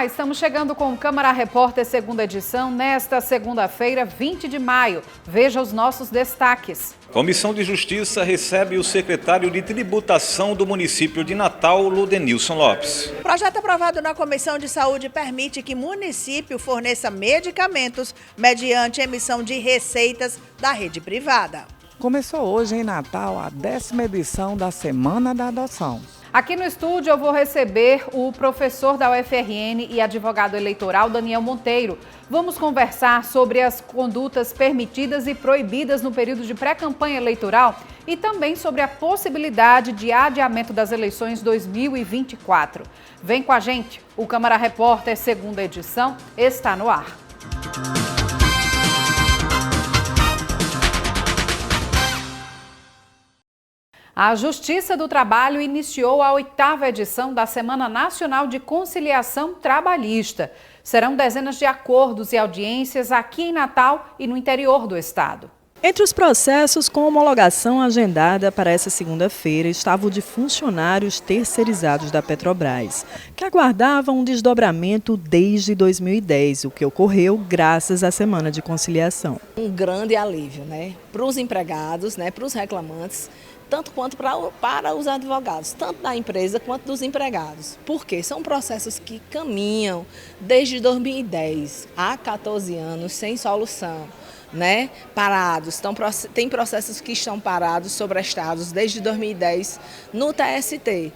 Olá, estamos chegando com o Câmara Repórter segunda edição nesta segunda-feira, 20 de maio. Veja os nossos destaques. Comissão de Justiça recebe o secretário de Tributação do município de Natal, Ludenilson Lopes. O projeto aprovado na Comissão de Saúde permite que município forneça medicamentos mediante emissão de receitas da rede privada. Começou hoje em Natal a 10ª edição da Semana da Adoção. Aqui no estúdio eu vou receber o professor da UFRN e advogado eleitoral Daniel Monteiro. Vamos conversar sobre as condutas permitidas e proibidas no período de pré-campanha eleitoral e também sobre a possibilidade de adiamento das eleições 2024. Vem com a gente, o Câmara Repórter segunda edição está no ar. A Justiça do Trabalho iniciou a 8ª edição da Semana Nacional de Conciliação Trabalhista. Serão dezenas de acordos e audiências aqui em Natal e no interior do estado. Entre os processos com homologação agendada para essa segunda-feira estava o de funcionários terceirizados da Petrobras, que aguardavam um desdobramento desde 2010, o que ocorreu graças à Semana de Conciliação. Um grande alívio, para os empregados, para os reclamantes, tanto quanto para os advogados, tanto da empresa quanto dos empregados. Porque são processos que caminham desde 2010, há 14 anos, sem solução. Parados. Tem processos que estão parados, sobrestados desde 2010 no TST.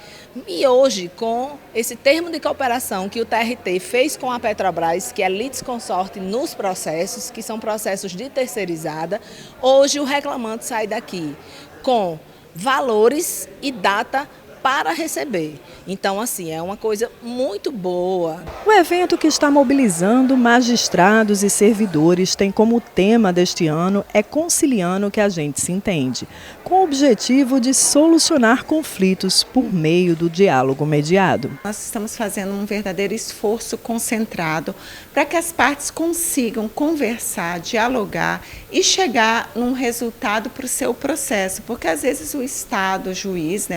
E hoje, com esse termo de cooperação que o TRT fez com a Petrobras, que é litisconsorte nos processos, que são processos de terceirizada, hoje o reclamante sai daqui com valores e data para receber. Então, assim, é uma coisa muito boa. O evento, que está mobilizando magistrados e servidores, tem como tema deste ano é Conciliando que a gente se entende, com o objetivo de solucionar conflitos por meio do diálogo mediado. Nós estamos fazendo um verdadeiro esforço concentrado para que as partes consigam conversar, dialogar e chegar num resultado para o seu processo, porque às vezes o Estado, o juiz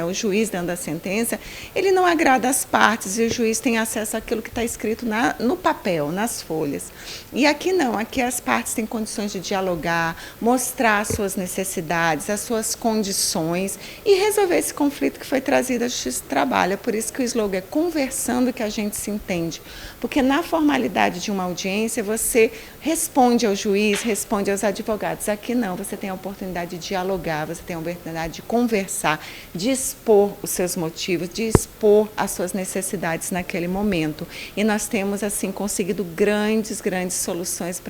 dando a sentença, ele não agrada as partes e o juiz tem acesso àquilo que está escrito no papel, nas folhas. E aqui não, aqui as partes têm condições de dialogar, mostrar as suas necessidades, as suas condições e resolver esse conflito que foi trazido à Justiça do Trabalho. É por isso que o slogan é conversando que a gente se entende, porque na formalidade de uma audiência você responde ao juiz, responde aos advogados. Aqui não, você tem a oportunidade de dialogar, você tem a oportunidade de conversar, de expor os seus motivos, de expor as suas necessidades naquele momento. E nós temos, assim, conseguido grandes soluções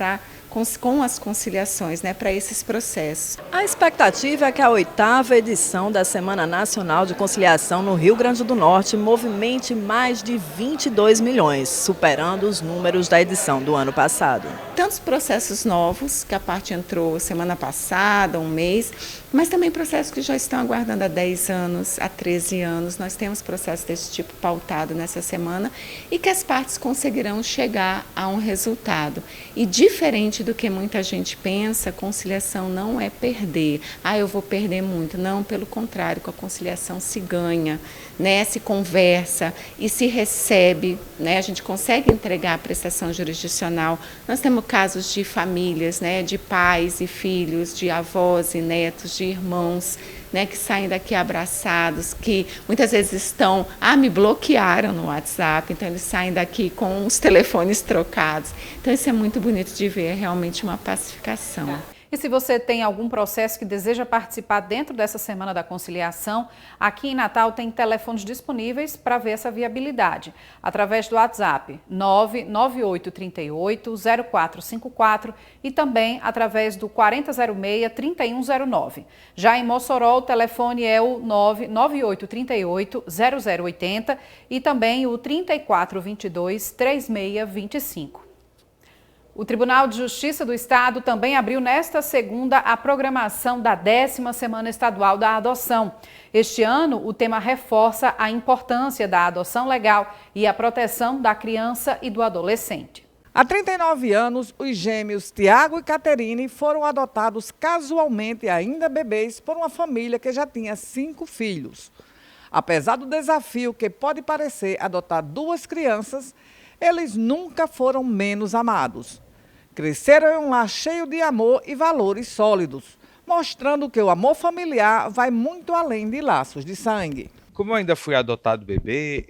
com as conciliações, para esses processos. A expectativa é que a 8ª edição da Semana Nacional de Conciliação no Rio Grande do Norte movimente mais de 22 milhões, superando os números da edição do ano passado. Tantos processos novos, que a parte entrou semana passada, um mês, mas também processos que já estão aguardando há 10 anos, há 13 anos. Nós temos processos desse tipo pautado nessa semana e que as partes conseguirão chegar a um resultado. E diferente do que muita gente pensa, conciliação não é perder. Eu vou perder muito. Não, pelo contrário, com a conciliação se ganha, se conversa e se recebe, a gente consegue entregar a prestação jurisdicional. Nós temos casos de famílias, de pais e filhos, de avós e netos, de irmãos, que saem daqui abraçados, que muitas vezes estão, me bloquearam no WhatsApp, então eles saem daqui com os telefones trocados. Então isso é muito bonito de ver, é realmente uma pacificação. E se você tem algum processo que deseja participar dentro dessa Semana da Conciliação, aqui em Natal tem telefones disponíveis para ver essa viabilidade. Através do WhatsApp 99838-0454 e também através do 4006-3109. Já em Mossoró, o telefone é o 99838-0080 e também o 3422-3625. O Tribunal de Justiça do Estado também abriu nesta segunda a programação da 10ª Semana Estadual da Adoção. Este ano, o tema reforça a importância da adoção legal e a proteção da criança e do adolescente. Há 39 anos, os gêmeos Tiago e Caterine foram adotados casualmente, ainda bebês, por uma família que já tinha 5 filhos. Apesar do desafio que pode parecer adotar 2 crianças, eles nunca foram menos amados. Cresceram em um lar cheio de amor e valores sólidos, mostrando que o amor familiar vai muito além de laços de sangue. Como eu ainda fui adotado bebê,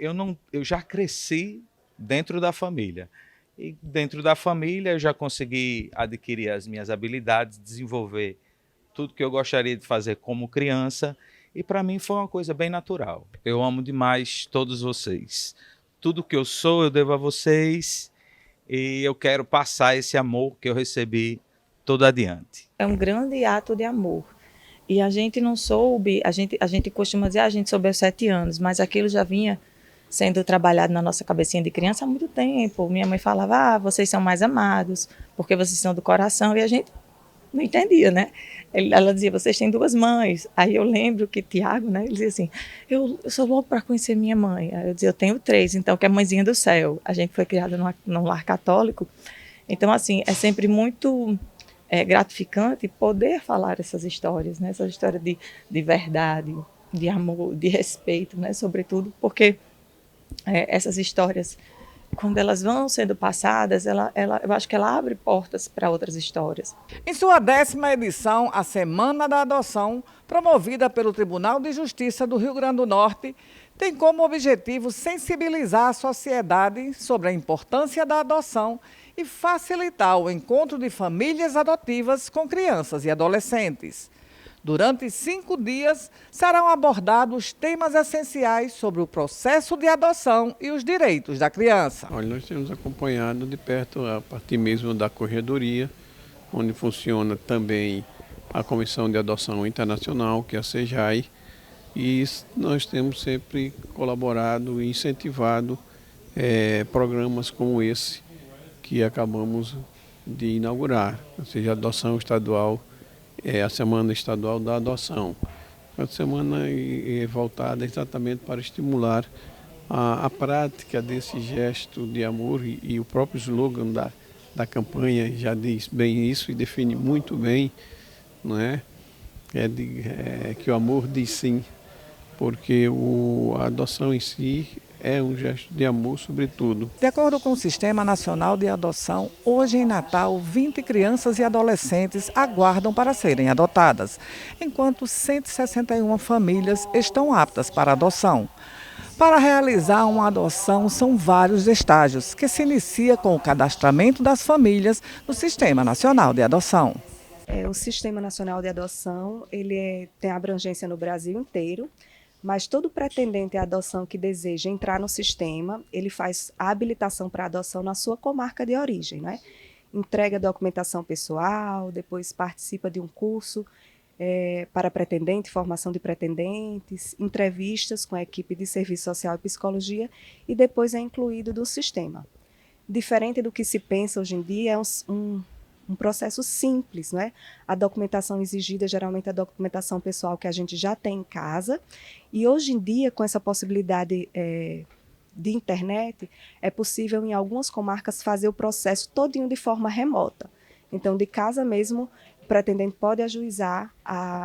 eu já cresci dentro da família. E dentro da família eu já consegui adquirir as minhas habilidades, desenvolver tudo que eu gostaria de fazer como criança. E para mim foi uma coisa bem natural. Eu amo demais todos vocês. Tudo que eu sou eu devo a vocês e eu quero passar esse amor que eu recebi todo adiante. É um grande ato de amor. E a gente não soube, a gente costuma dizer, a gente soube aos 7 anos, mas aquilo já vinha sendo trabalhado na nossa cabecinha de criança há muito tempo. Minha mãe falava, vocês são mais amados, porque vocês são do coração, e a gente não entendia, né? Ela dizia, vocês têm 2 mães. Aí eu lembro que Tiago, né, ele dizia assim, eu sou louco para conhecer minha mãe. Aí eu dizia, eu tenho 3, então, que é a mãezinha do céu. A gente foi criada num lar católico, então, assim, é sempre muito gratificante poder falar essas histórias, né? Essa história de verdade, de amor, de respeito, né? Sobretudo, porque essas histórias, quando elas vão sendo passadas, eu acho que ela abre portas para outras histórias. Em sua 10ª edição, a Semana da Adoção, promovida pelo Tribunal de Justiça do Rio Grande do Norte, tem como objetivo sensibilizar a sociedade sobre a importância da adoção e facilitar o encontro de famílias adotivas com crianças e adolescentes. Durante 5 dias, serão abordados temas essenciais sobre o processo de adoção e os direitos da criança. Olha, nós temos acompanhado de perto, a partir mesmo da corredoria, onde funciona também a Comissão de Adoção Internacional, que é a CEJAI, e nós temos sempre colaborado e incentivado programas como esse que acabamos de inaugurar, ou seja, a adoção estadual, a Semana Estadual da Adoção. A semana é voltada exatamente para estimular a prática desse gesto de amor e o próprio slogan da campanha já diz bem isso e define muito bem, não é? Que o amor diz sim, porque a adoção em si é um gesto de amor, sobretudo. De acordo com o Sistema Nacional de Adoção, hoje em Natal, 20 crianças e adolescentes aguardam para serem adotadas, enquanto 161 famílias estão aptas para adoção. Para realizar uma adoção, são vários estágios, que se inicia com o cadastramento das famílias no Sistema Nacional de Adoção. O Sistema Nacional de Adoção tem abrangência no Brasil inteiro. Mas todo pretendente à adoção que deseja entrar no sistema, ele faz a habilitação para adoção na sua comarca de origem, né? Entrega documentação pessoal, depois participa de um curso para pretendente, formação de pretendentes, entrevistas com a equipe de serviço social e psicologia e depois é incluído no sistema. Diferente do que se pensa hoje em dia, é um processo simples, não é? A documentação exigida geralmente é a documentação pessoal que a gente já tem em casa e hoje em dia, com essa possibilidade de internet, é possível em algumas comarcas fazer o processo todinho de forma remota. Então, de casa mesmo, o pretendente pode ajuizar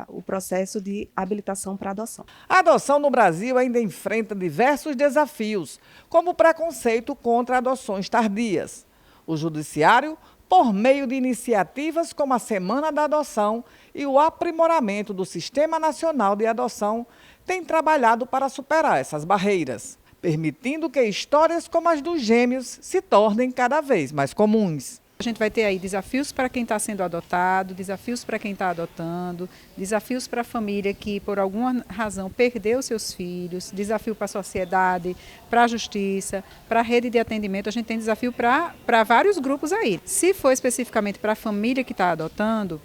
o processo de habilitação para adoção. A adoção no Brasil ainda enfrenta diversos desafios, como o preconceito contra adoções tardias. O Judiciário, por meio de iniciativas como a Semana da Adoção e o aprimoramento do Sistema Nacional de Adoção, tem trabalhado para superar essas barreiras, permitindo que histórias como as dos gêmeos se tornem cada vez mais comuns. A gente vai ter aí desafios para quem está sendo adotado, desafios para quem está adotando, desafios para a família que por alguma razão perdeu seus filhos, desafio para a sociedade, para a justiça, para a rede de atendimento. A gente tem desafio para vários grupos aí. Se for especificamente para a família que está adotando,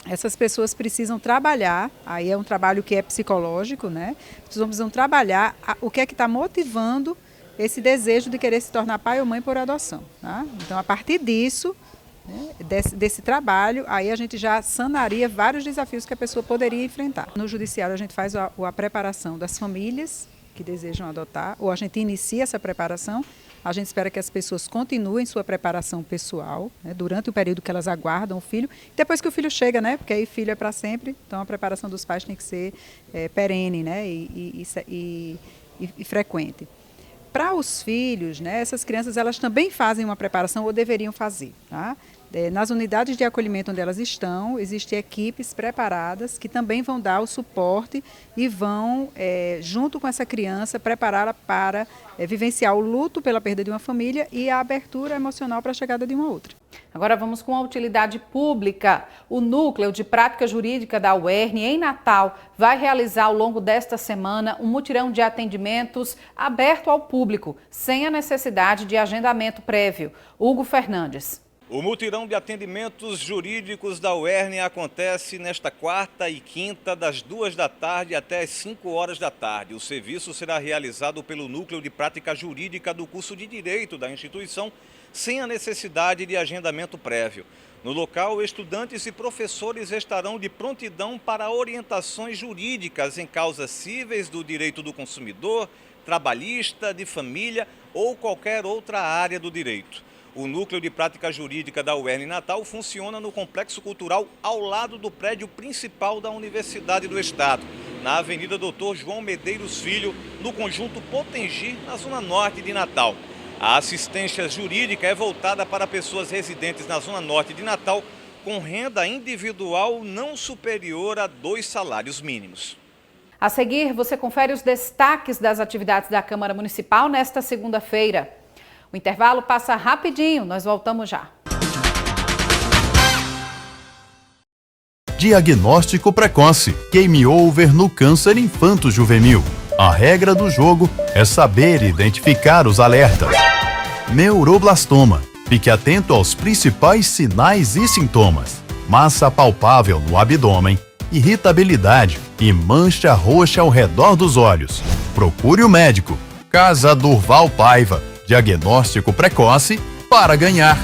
essas pessoas precisam trabalhar, aí é um trabalho que é psicológico, né? Precisam trabalhar o que é que está motivando esse desejo de querer se tornar pai ou mãe por adoção. Tá? Então, a partir disso, né, desse trabalho, aí a gente já sanaria vários desafios que a pessoa poderia enfrentar. No judiciário, a gente faz a preparação das famílias que desejam adotar, ou a gente inicia essa preparação. A gente espera que as pessoas continuem sua preparação pessoal, né, durante o período que elas aguardam o filho. Depois que o filho chega, né, porque aí filho é para sempre, então a preparação dos pais tem que ser perene, né, e frequente. para os filhos, né, essas crianças elas também fazem uma preparação ou deveriam fazer, tá? Nas unidades de acolhimento onde elas estão, existem equipes preparadas que também vão dar o suporte e vão, junto com essa criança, prepará-la para vivenciar o luto pela perda de uma família e a abertura emocional para a chegada de uma outra. Agora vamos com a utilidade pública. O Núcleo de Prática Jurídica da UERN, em Natal, vai realizar ao longo desta semana um mutirão de atendimentos aberto ao público, sem a necessidade de agendamento prévio. Hugo Fernandes. O mutirão de atendimentos jurídicos da UERN acontece nesta quarta e quinta, das 2 da tarde até as 5 horas da tarde. O serviço será realizado pelo Núcleo de Prática Jurídica do curso de Direito da instituição, sem a necessidade de agendamento prévio. No local, estudantes e professores estarão de prontidão para orientações jurídicas em causas cíveis do direito do consumidor, trabalhista, de família ou qualquer outra área do direito. O Núcleo de Prática Jurídica da UERN Natal funciona no Complexo Cultural ao lado do prédio principal da Universidade do Estado, na Avenida Dr. João Medeiros Filho, no Conjunto Potengi, na Zona Norte de Natal. A assistência jurídica é voltada para pessoas residentes na Zona Norte de Natal com renda individual não superior a 2 salários mínimos. A seguir, você confere os destaques das atividades da Câmara Municipal nesta segunda-feira. O intervalo passa rapidinho, nós voltamos já. Diagnóstico precoce, game over no câncer infanto-juvenil. A regra do jogo é saber identificar os alertas. Neuroblastoma. Fique atento aos principais sinais e sintomas. Massa palpável no abdômen, irritabilidade e mancha roxa ao redor dos olhos. Procure o médico. Casa Durval Paiva. Diagnóstico precoce para ganhar.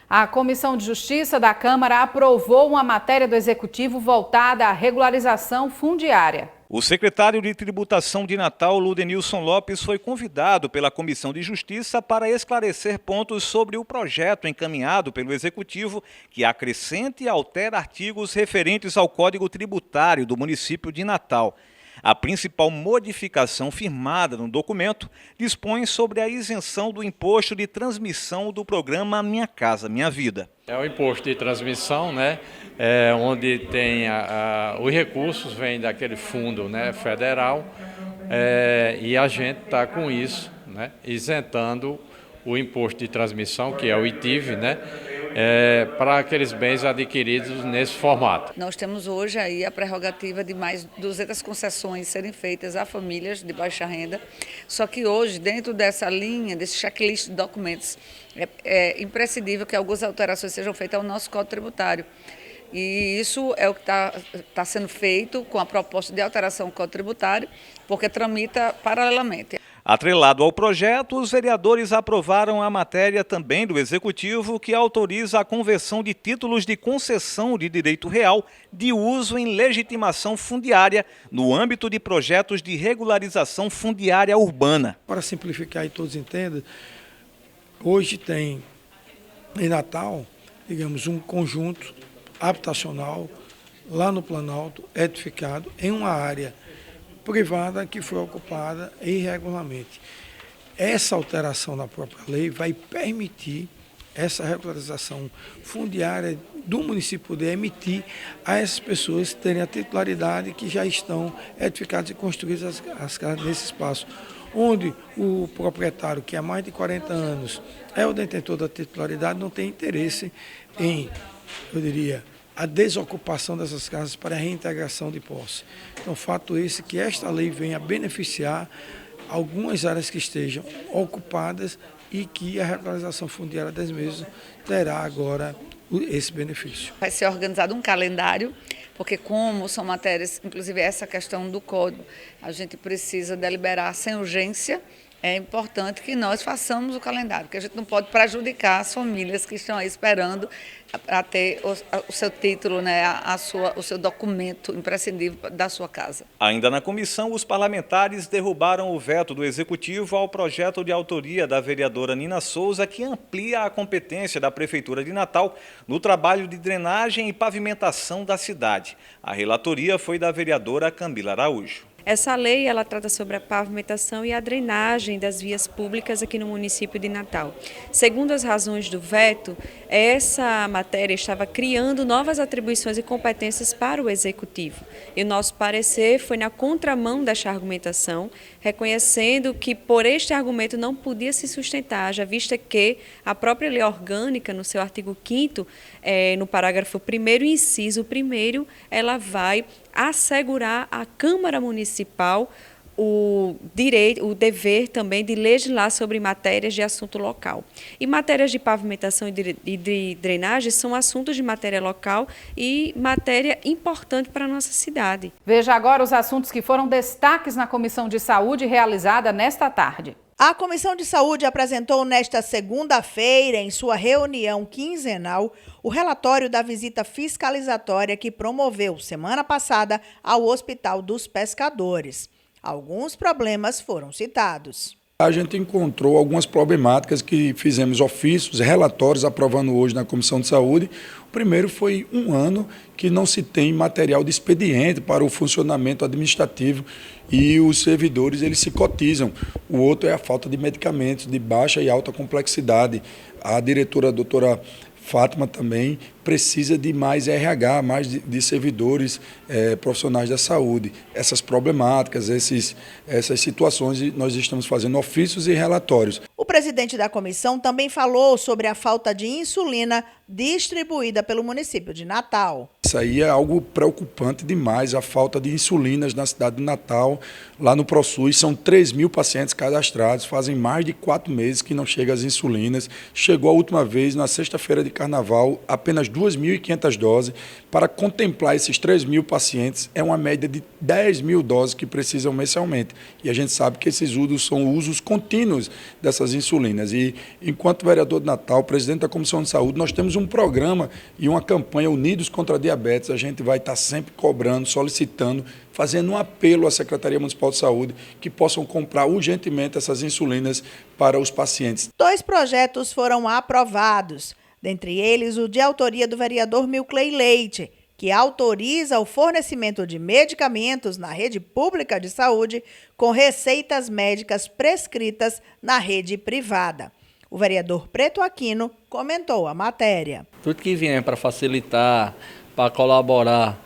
A Comissão de Justiça da Câmara aprovou uma matéria do Executivo voltada à regularização fundiária. O secretário de Tributação de Natal, Ludenilson Lopes, foi convidado pela Comissão de Justiça para esclarecer pontos sobre o projeto encaminhado pelo Executivo que acrescenta e altera artigos referentes ao Código Tributário do município de Natal. A principal modificação firmada no documento dispõe sobre a isenção do imposto de transmissão do programa Minha Casa Minha Vida. É o imposto de transmissão, né? Onde tem os recursos vêm daquele fundo, né, federal, e a gente está com isso, né, isentando o imposto de transmissão, que é o ITIV, né, para aqueles bens adquiridos nesse formato. Nós temos hoje aí a prerrogativa de mais 200 concessões serem feitas a famílias de baixa renda, só que hoje, dentro dessa linha, desse checklist de documentos, é imprescindível que algumas alterações sejam feitas ao nosso Código Tributário. E isso é o que está sendo feito com a proposta de alteração do Código Tributário, porque tramita paralelamente. Atrelado ao projeto, os vereadores aprovaram a matéria também do Executivo que autoriza a conversão de títulos de concessão de direito real de uso em legitimação fundiária no âmbito de projetos de regularização fundiária urbana. Para simplificar e todos entendam, hoje tem em Natal, digamos, um conjunto habitacional lá no Planalto, edificado em uma área privada que foi ocupada irregularmente. Essa alteração na própria lei vai permitir essa regularização fundiária do município poder emitir a essas pessoas terem a titularidade que já estão edificadas e construídas as casas nesse espaço, onde o proprietário, que há mais de 40 anos é o detentor da titularidade, não tem interesse em, eu diria, a desocupação dessas casas para a reintegração de posse. Então, fato esse que esta lei venha beneficiar algumas áreas que estejam ocupadas e que a regularização fundiária das mesmas terá agora esse benefício. Vai ser organizado um calendário, porque como são matérias, inclusive essa questão do código, a gente precisa deliberar sem urgência, é importante que nós façamos o calendário, porque a gente não pode prejudicar as famílias que estão aí esperando a ter o seu título, né, o seu documento imprescindível da sua casa. Ainda na comissão, os parlamentares derrubaram o veto do Executivo ao projeto de autoria da vereadora Nina Souza, que amplia a competência da Prefeitura de Natal no trabalho de drenagem e pavimentação da cidade. A relatoria foi da vereadora Camila Araújo. Essa lei ela trata sobre a pavimentação e a drenagem das vias públicas aqui no município de Natal. Segundo as razões do veto, essa matéria estava criando novas atribuições e competências para o Executivo. E o nosso parecer foi na contramão desta argumentação, reconhecendo que por este argumento não podia se sustentar, já vista que a própria lei orgânica, no seu artigo 5º, no parágrafo 1º, inciso 1º, ela vai assegurar à Câmara Municipal o dever também de legislar sobre matérias de assunto local. E matérias de pavimentação e de drenagem são assuntos de matéria local e matéria importante para a nossa cidade. Veja agora os assuntos que foram destaques na Comissão de Saúde realizada nesta tarde. A Comissão de Saúde apresentou nesta segunda-feira, em sua reunião quinzenal, o relatório da visita fiscalizatória que promoveu semana passada ao Hospital dos Pescadores. Alguns problemas foram citados. A gente encontrou algumas problemáticas que fizemos ofícios, relatórios aprovando hoje na Comissão de Saúde. O primeiro foi 1 ano que não se tem material de expediente para o funcionamento administrativo e os servidores eles se cotizam. O outro é a falta de medicamentos de baixa e alta complexidade. A diretora, a doutora Fátima, também precisa de mais RH, mais de servidores profissionais da saúde. Essas problemáticas, essas situações, nós estamos fazendo ofícios e relatórios. O presidente da comissão também falou sobre a falta de insulina distribuída pelo município de Natal. Isso aí é algo preocupante demais, a falta de insulinas na cidade de Natal. Lá no ProSUS são 3.000 pacientes cadastrados, fazem mais de 4 meses que não chegam as insulinas. Chegou a última vez, na sexta-feira de carnaval, apenas 2.500 doses. Para contemplar esses 3.000 pacientes, é uma média de 10.000 doses que precisam mensalmente. E a gente sabe que esses usos são usos contínuos dessas insulinas. E, enquanto vereador de Natal, presidente da Comissão de Saúde, nós temos um programa e uma campanha Unidos contra a Diabetes. A gente vai estar sempre cobrando, solicitando, fazendo um apelo à Secretaria Municipal de Saúde que possam comprar urgentemente essas insulinas para os pacientes. 2 projetos foram aprovados, dentre eles o de autoria do vereador Milcley Leite, que autoriza o fornecimento de medicamentos na rede pública de saúde com receitas médicas prescritas na rede privada. O vereador Preto Aquino comentou a matéria. Tudo que vier para facilitar, para colaborar,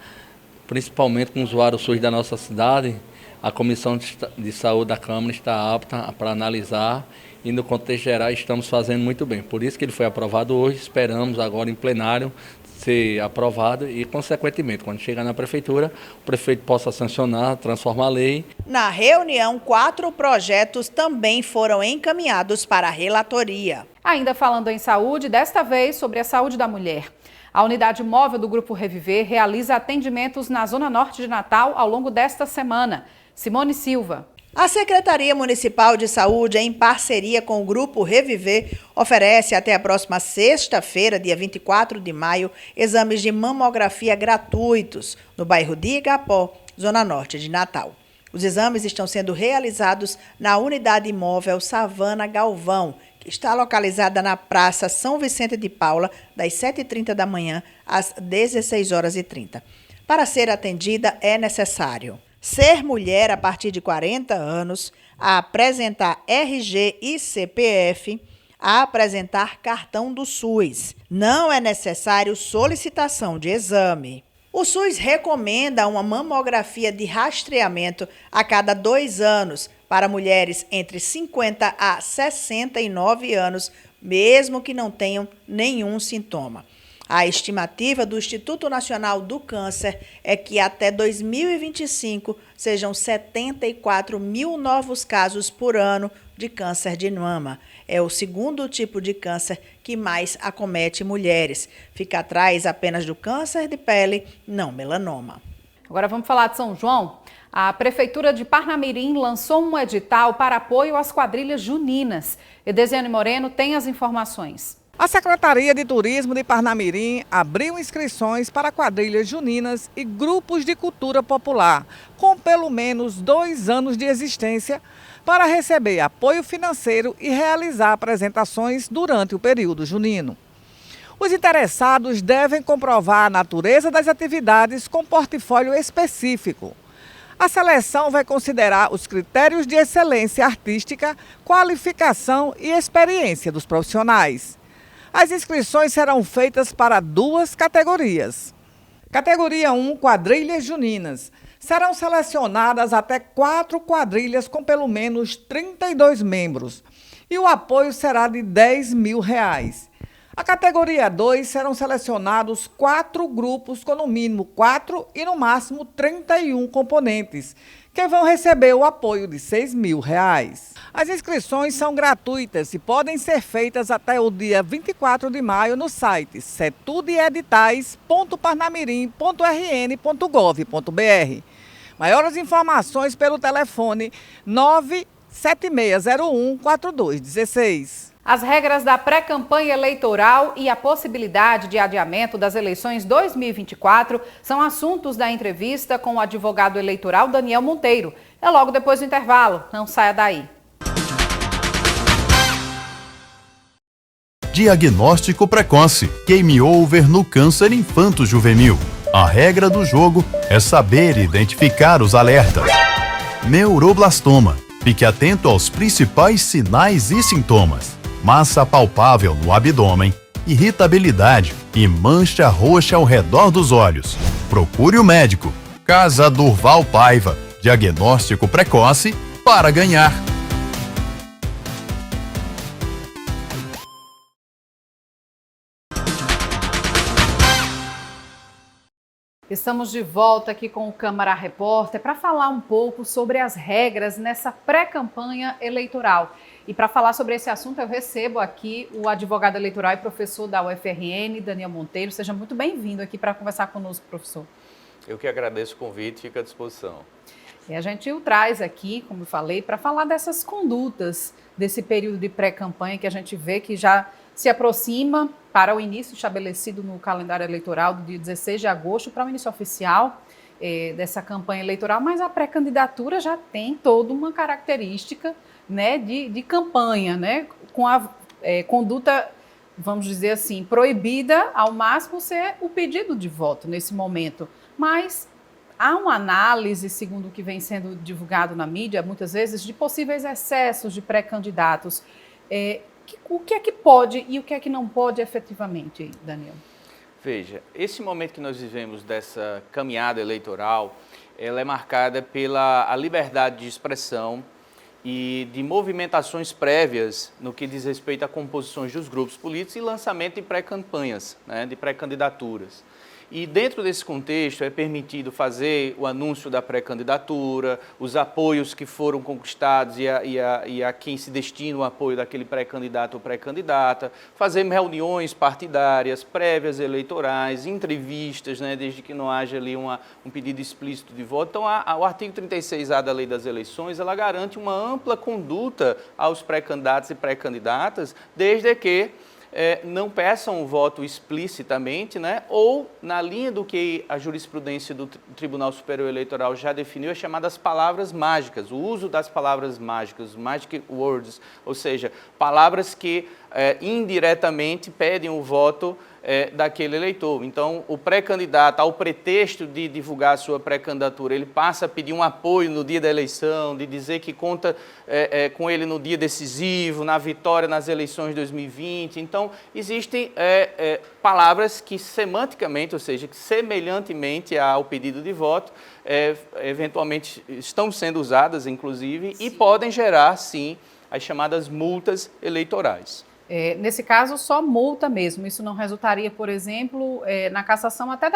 principalmente com o usuário SUS da nossa cidade, a Comissão de Saúde da Câmara está apta para analisar e, no contexto geral, estamos fazendo muito bem. Por isso que ele foi aprovado hoje, esperamos agora em plenário ser aprovado e, consequentemente, quando chegar na Prefeitura, o prefeito possa sancionar, transformar a lei. Na reunião, 4 projetos também foram encaminhados para a relatoria. Ainda falando em saúde, desta vez sobre a saúde da mulher. A unidade móvel do Grupo Reviver realiza atendimentos na Zona Norte de Natal ao longo desta semana. Simone Silva. A Secretaria Municipal de Saúde, em parceria com o Grupo Reviver, oferece até a próxima sexta-feira, dia 24 de maio, exames de mamografia gratuitos no bairro de Igapó, Zona Norte de Natal. Os exames estão sendo realizados na unidade móvel Savana Galvão, que está localizada na Praça São Vicente de Paula, das 7h30 da manhã às 16h30. Para ser atendida, é necessário ser mulher a partir de 40 anos, a apresentar RG e CPF, a apresentar cartão do SUS. Não é necessário solicitação de exame. O SUS recomenda uma mamografia de rastreamento a cada 2 anos para mulheres entre 50 a 69 anos, mesmo que não tenham nenhum sintoma. A estimativa do Instituto Nacional do Câncer é que até 2025 sejam 74 mil novos casos por ano de câncer de mama. É o segundo tipo de câncer que mais acomete mulheres. Fica atrás apenas do câncer de pele, não melanoma. Agora vamos falar de São João. A Prefeitura de Parnamirim lançou um edital para apoio às quadrilhas juninas. Edesiane Moreno tem as informações. A Secretaria de Turismo de Parnamirim abriu inscrições para quadrilhas juninas e grupos de cultura popular, com pelo menos 2 anos de existência, para receber apoio financeiro e realizar apresentações durante o período junino. Os interessados devem comprovar a natureza das atividades com portfólio específico. A seleção vai considerar os critérios de excelência artística, qualificação e experiência dos profissionais. As inscrições serão feitas para 2 categorias. Categoria 1, quadrilhas juninas. Serão selecionadas até 4 quadrilhas com pelo menos 32 membros. E o apoio será de R$10 mil. A categoria 2 serão selecionados 4 grupos com no mínimo 4 e no máximo 31 componentes, que vão receber o apoio de R$6 mil. As inscrições são gratuitas e podem ser feitas até o dia 24 de maio no site setudeeditais.parnamirim.rn.gov.br. Maiores informações pelo telefone 97601-4216. As regras da pré-campanha eleitoral e a possibilidade de adiamento das eleições 2024 são assuntos da entrevista com o advogado eleitoral Daniel Monteiro. É logo depois do intervalo. Não saia daí. Diagnóstico precoce. Game over no câncer infanto-juvenil. A regra do jogo é saber identificar os alertas. Neuroblastoma. Fique atento aos principais sinais e sintomas. Massa palpável no abdômen, irritabilidade e mancha roxa ao redor dos olhos. Procure o médico. Casa Durval Paiva. Diagnóstico precoce para ganhar. Estamos de volta aqui com o Câmara Repórter para falar um pouco sobre as regras nessa pré-campanha eleitoral. E para falar sobre esse assunto, eu recebo aqui o advogado eleitoral e professor da UFRN, Daniel Monteiro. Seja muito bem-vindo aqui para conversar conosco, professor. Eu que agradeço o convite, fico à disposição. E a gente o traz aqui, como eu falei, para falar dessas condutas desse período de pré-campanha que a gente vê que já se aproxima para o início estabelecido no calendário eleitoral do dia 16 de agosto, para o início oficial dessa campanha eleitoral, mas a pré-candidatura já tem toda uma característica, né, de campanha, né, com a conduta, vamos dizer assim, proibida ao máximo ser o pedido de voto nesse momento. Mas há uma análise, segundo o que vem sendo divulgado na mídia, muitas vezes, de possíveis excessos de pré-candidatos. O que é que pode e o que é que não pode efetivamente, Daniel? Veja, esse momento que nós vivemos dessa caminhada eleitoral, ela é marcada pela liberdade de expressão e de movimentações prévias no que diz respeito a composições dos grupos políticos e lançamento de pré-campanhas, né, de pré-candidaturas. E dentro desse contexto é permitido fazer o anúncio da pré-candidatura, os apoios que foram conquistados e a quem se destina o apoio daquele pré-candidato ou pré-candidata, fazer reuniões partidárias, prévias eleitorais, entrevistas, né, desde que não haja ali um pedido explícito de voto. Então, o artigo 36A da Lei das Eleições, ela garante uma ampla conduta aos pré-candidatos e pré-candidatas, desde que não peçam o voto explicitamente, né, ou na linha do que a jurisprudência do Tribunal Superior Eleitoral já definiu, as chamadas palavras mágicas, o uso das palavras mágicas, magic words, ou seja, palavras que indiretamente pedem o voto daquele eleitor. Então, o pré-candidato, ao pretexto de divulgar a sua pré-candidatura, ele passa a pedir um apoio no dia da eleição, de dizer que conta com ele no dia decisivo, na vitória nas eleições de 2020. Então, existem palavras que semanticamente, ou seja, que semelhantemente ao pedido de voto, eventualmente estão sendo usadas, inclusive, sim, e podem gerar, sim, as chamadas multas eleitorais. Nesse caso, só multa mesmo. Isso não resultaria, por exemplo, na cassação até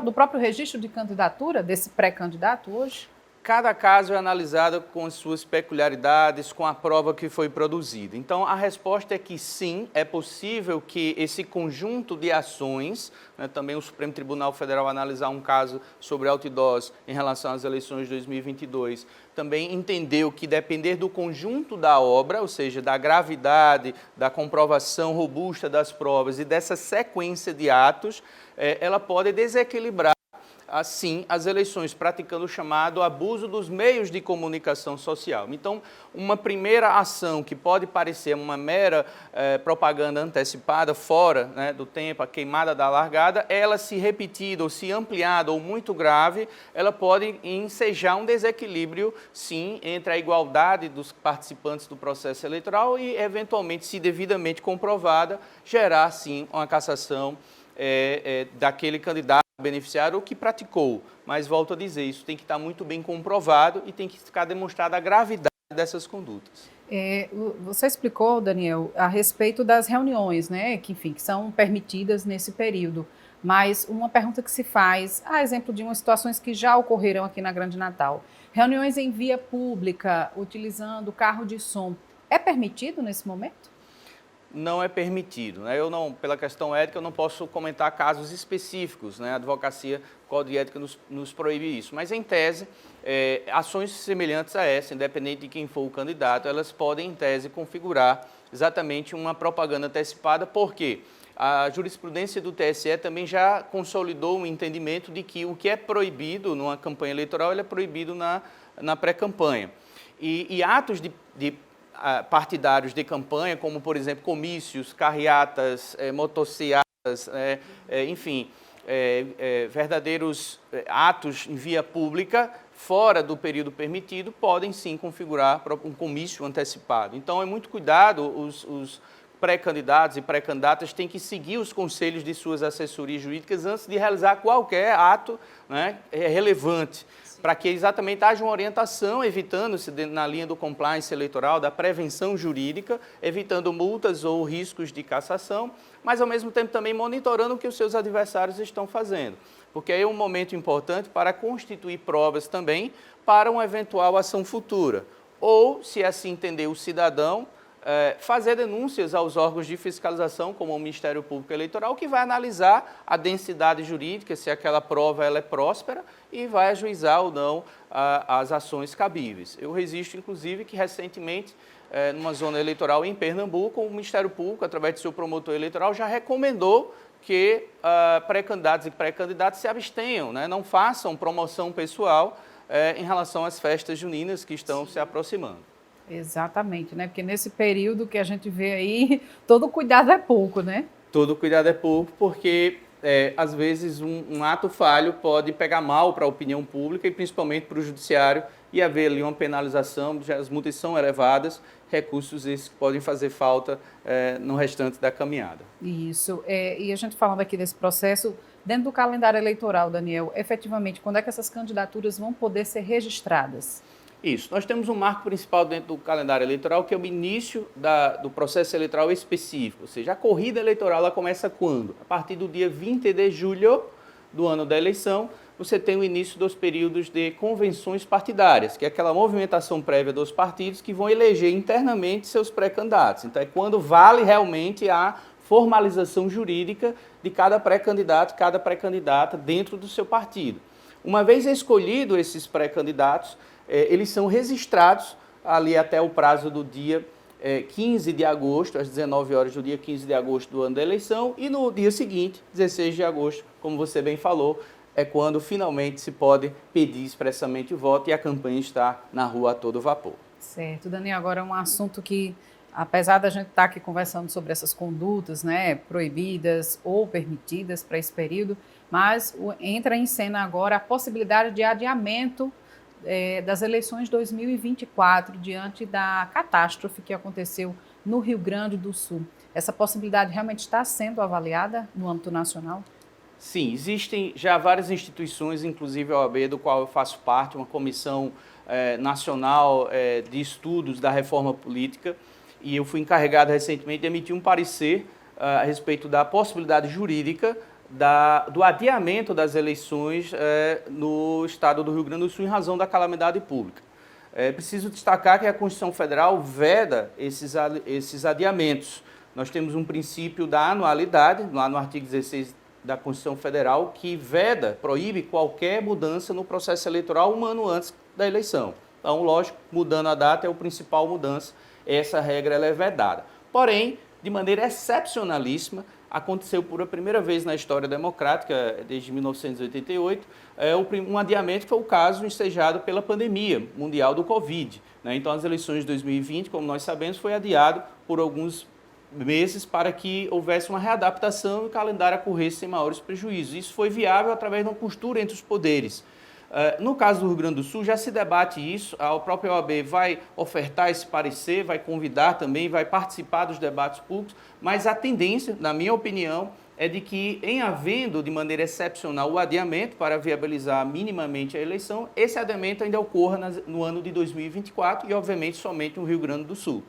do próprio registro de candidatura desse pré-candidato hoje? cada caso é analisado com as suas peculiaridades, com a prova que foi produzida. Então, a resposta é que sim, é possível que esse conjunto de ações, né, também o Supremo Tribunal Federal analisar um caso sobre outdoors em relação às eleições de 2022, também entendeu que depender do conjunto da obra, ou seja, da gravidade, da comprovação robusta das provas e dessa sequência de atos, ela pode desequilibrar assim as eleições, praticando o chamado abuso dos meios de comunicação social. Então, uma primeira ação que pode parecer uma mera propaganda antecipada, fora, né, do tempo, a queimada da largada, ela se repetida ou se ampliada ou muito grave, ela pode ensejar um desequilíbrio, sim, entre a igualdade dos participantes do processo eleitoral e, eventualmente, se devidamente comprovada, gerar, sim, uma cassação daquele candidato beneficiário ou que praticou. Mas, volto a dizer, isso tem que estar muito bem comprovado e tem que ficar demonstrada a gravidade dessas condutas. Você explicou, Daniel, a respeito das reuniões, né, que são permitidas nesse período. Mas uma pergunta que se faz, a exemplo de umas situações que já ocorreram aqui na Grande Natal. Reuniões em via pública, utilizando carro de som, é permitido nesse momento? Não é permitido, né? Eu não, pela questão ética, eu não posso comentar casos específicos, né? A advocacia, o Código de Ética nos proíbe isso. Mas, em tese, ações semelhantes a essa, independente de quem for o candidato, elas podem, em tese, configurar exatamente uma propaganda antecipada, porque a jurisprudência do TSE também já consolidou o entendimento de que o que é proibido numa campanha eleitoral, ele é proibido na pré-campanha. E atos de partidários de campanha, como, por exemplo, comícios, carreatas, motocicletas, enfim, verdadeiros atos em via pública, fora do período permitido, podem sim configurar um comício antecipado. Então, é muito cuidado, os pré-candidatos e pré-candidatas têm que seguir os conselhos de suas assessorias jurídicas antes de realizar qualquer ato, né, relevante, para que exatamente haja uma orientação, evitando-se na linha do compliance eleitoral, da prevenção jurídica, evitando multas ou riscos de cassação, mas ao mesmo tempo também monitorando o que os seus adversários estão fazendo. Porque aí é um momento importante para constituir provas também para uma eventual ação futura. Ou, se assim entender o cidadão, fazer denúncias aos órgãos de fiscalização, como o Ministério Público Eleitoral, que vai analisar a densidade jurídica, se aquela prova ela é próspera, e vai ajuizar ou não as ações cabíveis. Eu registro, inclusive, que recentemente, numa zona eleitoral em Pernambuco, o Ministério Público, através do seu promotor eleitoral, já recomendou que pré-candidatos e pré-candidatas se abstenham, né? Não façam promoção pessoal em relação às festas juninas que estão se aproximando. Exatamente, né? Porque nesse período que a gente vê aí, todo cuidado é pouco, né? Todo cuidado é pouco, porque às vezes um ato falho pode pegar mal para a opinião pública e principalmente para o judiciário e haver ali uma penalização, já as multas são elevadas, recursos esses que podem fazer falta no restante da caminhada. Isso, e a gente falando aqui desse processo, dentro do calendário eleitoral, Daniel, efetivamente, quando é que essas candidaturas vão poder ser registradas? Isso, nós temos um marco principal dentro do calendário eleitoral, que é o início do processo eleitoral específico, ou seja, a corrida eleitoral ela começa quando? A partir do dia 20 de julho do ano da eleição, você tem o início dos períodos de convenções partidárias, que é aquela movimentação prévia dos partidos que vão eleger internamente seus pré-candidatos. Então, é quando vale realmente a formalização jurídica de cada pré-candidato, cada pré-candidata dentro do seu partido. Uma vez escolhidos esses pré-candidatos, eles são registrados ali até o prazo do dia 15 de agosto, às 19 horas do dia 15 de agosto do ano da eleição, e no dia seguinte, 16 de agosto, como você bem falou, é quando finalmente se pode pedir expressamente o voto e a campanha está na rua a todo vapor. Certo, Dani, agora é um assunto que, apesar da gente estar aqui conversando sobre essas condutas, né, proibidas ou permitidas para esse período, mas entra em cena agora a possibilidade de adiamento das eleições de 2024, diante da catástrofe que aconteceu no Rio Grande do Sul. Essa possibilidade realmente está sendo avaliada no âmbito nacional? Sim, existem já várias instituições, inclusive a OAB, do qual eu faço parte, uma comissão nacional de estudos da reforma política, e eu fui encarregado recentemente de emitir um parecer a respeito da possibilidade jurídica do adiamento das eleições no estado do Rio Grande do Sul em razão da calamidade pública. É preciso destacar que a Constituição Federal veda esses adiamentos. Nós temos um princípio da anualidade, lá no artigo 16 da Constituição Federal, que proíbe qualquer mudança no processo eleitoral um ano antes da eleição. Então, lógico, mudando a data é a principal mudança, essa regra ela é vedada. Porém, de maneira excepcionalíssima, aconteceu por a primeira vez na história democrática, desde 1988, um adiamento que foi o caso ensejado pela pandemia mundial do Covid. Então, as eleições de 2020, como nós sabemos, foi adiado por alguns meses para que houvesse uma readaptação e o calendário ocorresse sem maiores prejuízos. Isso foi viável através de uma costura entre os poderes. No caso do Rio Grande do Sul, já se debate isso, a própria OAB vai ofertar esse parecer, vai convidar também, vai participar dos debates públicos, mas a tendência, na minha opinião, é de que, em havendo de maneira excepcional o adiamento para viabilizar minimamente a eleição, esse adiamento ainda ocorra no ano de 2024 e, obviamente, somente no Rio Grande do Sul,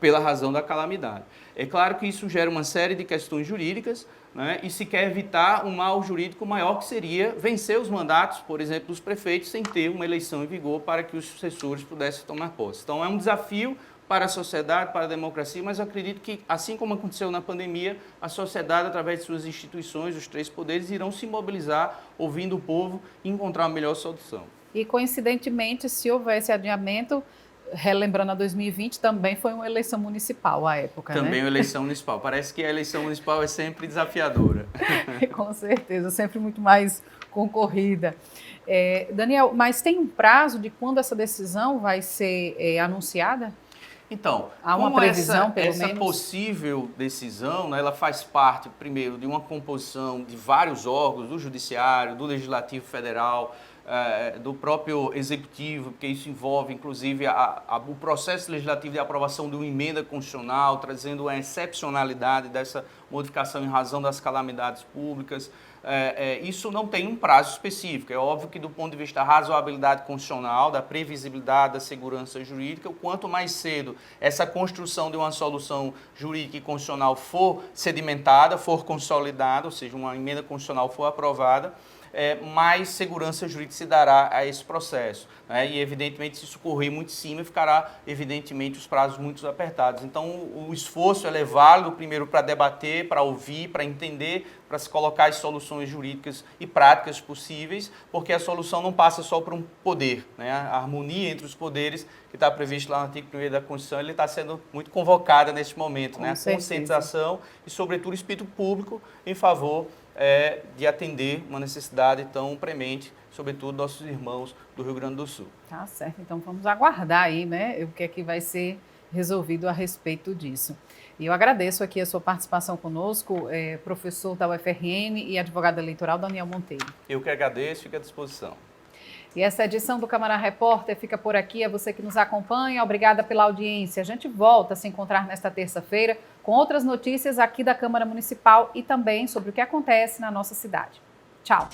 pela razão da calamidade. É claro que isso gera uma série de questões jurídicas, né, e se quer evitar um mal jurídico maior, que seria vencer os mandatos, por exemplo, dos prefeitos, sem ter uma eleição em vigor para que os sucessores pudessem tomar posse. Então, é um desafio para a sociedade, para a democracia, mas eu acredito que, assim como aconteceu na pandemia, a sociedade, através de suas instituições, os três poderes, irão se mobilizar, ouvindo o povo e encontrar a melhor solução. E, coincidentemente, se houver esse adiamento, relembrando a 2020, também foi uma eleição municipal à época, Também uma eleição municipal. Parece que a eleição municipal é sempre desafiadora. Com certeza, sempre muito mais concorrida. Daniel, mas tem um prazo de quando essa decisão vai ser anunciada? Então, há uma previsão, pelo menos? Essa possível decisão, né, ela faz parte, primeiro, de uma composição de vários órgãos, do Judiciário, do Legislativo Federal, do próprio Executivo, porque isso envolve, inclusive, o processo legislativo de aprovação de uma emenda constitucional, trazendo a excepcionalidade dessa modificação em razão das calamidades públicas. Isso não tem um prazo específico. É óbvio que, do ponto de vista da razoabilidade constitucional, da previsibilidade, da segurança jurídica, quanto mais cedo essa construção de uma solução jurídica e constitucional for sedimentada, for consolidada, ou seja, uma emenda constitucional for aprovada, mais segurança jurídica se dará a esse processo, né? E, evidentemente, se isso correr muito em cima, ficará, evidentemente, os prazos muito apertados. Então, o esforço é válido, primeiro, para debater, para ouvir, para entender, para se colocar as soluções jurídicas e práticas possíveis, porque a solução não passa só por um poder, né? A harmonia entre os poderes, que está previsto lá no artigo 1º da Constituição, ele está sendo muito convocada neste momento, né? A conscientização e, sobretudo, o espírito público em favor de atender uma necessidade tão premente, sobretudo nossos irmãos do Rio Grande do Sul. Tá certo, então vamos aguardar aí, né, o que é que vai ser resolvido a respeito disso. E eu agradeço aqui a sua participação conosco, professor da UFRN e advogado eleitoral Daniel Monteiro. Eu que agradeço, fico à disposição. E essa edição do Câmara Repórter fica por aqui. É você que nos acompanha. Obrigada pela audiência. A gente volta a se encontrar nesta terça-feira com outras notícias aqui da Câmara Municipal e também sobre o que acontece na nossa cidade. Tchau!